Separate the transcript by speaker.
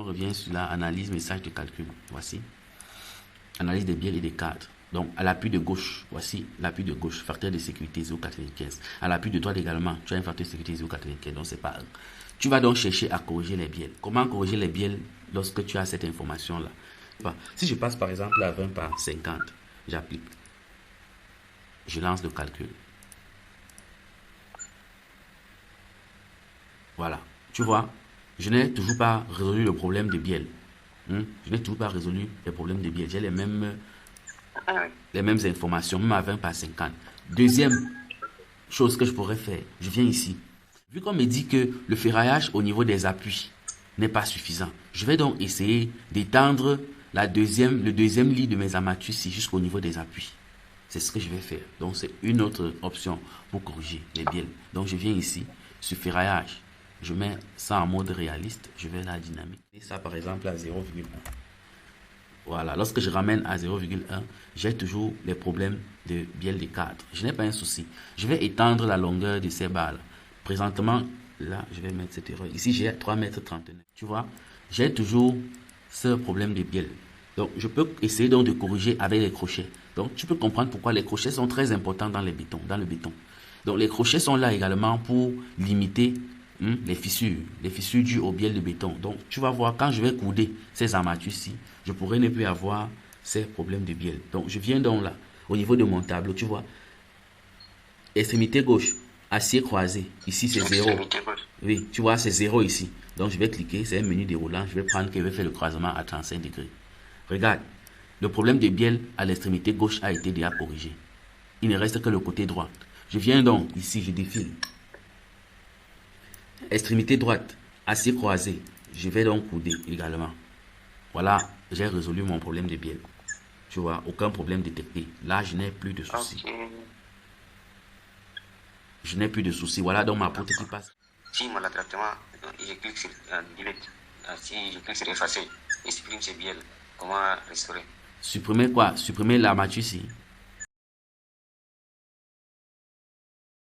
Speaker 1: revient sur la analyse message de calcul. Voici. Analyse des biels et des cadres. Donc, à l'appui de gauche, voici l'appui de gauche, facteur de sécurité 0,95. À l'appui de droite également, tu as un facteur de sécurité 0,95, donc c'est pas 1. Tu vas donc chercher à corriger les biels. Comment corriger les biels lorsque tu as cette information-là? Si je passe par exemple à 20 par 50, j'applique. Je lance le calcul. Voilà. Tu vois, je n'ai toujours pas résolu le problème de biel. Je n'ai toujours pas résolu les problèmes de biel. J'ai les mêmes informations, même à 20 par 50. Deuxième chose que je pourrais faire, je viens ici. Vu qu'on me dit que le ferraillage au niveau des appuis n'est pas suffisant, je vais donc essayer d'étendre le deuxième lit de mes armatures ici jusqu'au niveau des appuis. C'est ce que je vais faire. Donc c'est une autre option pour corriger les biels. Donc je viens ici, sur ferraillage. Je mets ça en mode réaliste, je vais la dynamique. Et ça par exemple à 0,1. Voilà, lorsque je ramène à 0,1, j'ai toujours les problèmes de bielle de cadre. Je n'ai pas un souci. Je vais étendre la longueur de ces barres. Présentement, là, je vais mettre cette erreur. Ici, j'ai 3,39 m. Tu vois, j'ai toujours ce problème de bielle. Donc, je peux essayer donc de corriger avec les crochets. Donc, tu peux comprendre pourquoi les crochets sont très importants dans le béton. Donc, les crochets sont là également pour limiter les fissures dues au bielle de béton. Donc, tu vas voir, quand je vais couder ces armatures-ci, je pourrais ne plus avoir ces problèmes de bielle. Donc, je viens donc là, au niveau de mon tableau, tu vois, extrémité gauche, acier croisé. Ici, c'est 0. Oui, tu vois, c'est 0 ici. Donc, je vais cliquer, c'est un menu déroulant. Je vais prendre que je vais faire le croisement à 35 degrés. Regarde, le problème de bielle à l'extrémité gauche a été déjà corrigé. Il ne reste que le côté droit. Je viens donc, ici, je défile. Extrémité droite, acier croisé. Je vais donc couder également. Voilà, j'ai résolu mon problème de bielle. Tu vois, aucun problème détecté. Là, je n'ai plus de soucis. Je n'ai plus de soucis. Voilà donc ma porte qui passe.
Speaker 2: Si mon traitement, je clique sur delete. Si je clique sur effacer, je supprime ces bielles. Comment restaurer?
Speaker 1: Supprimer quoi? Supprimer l'armature ici.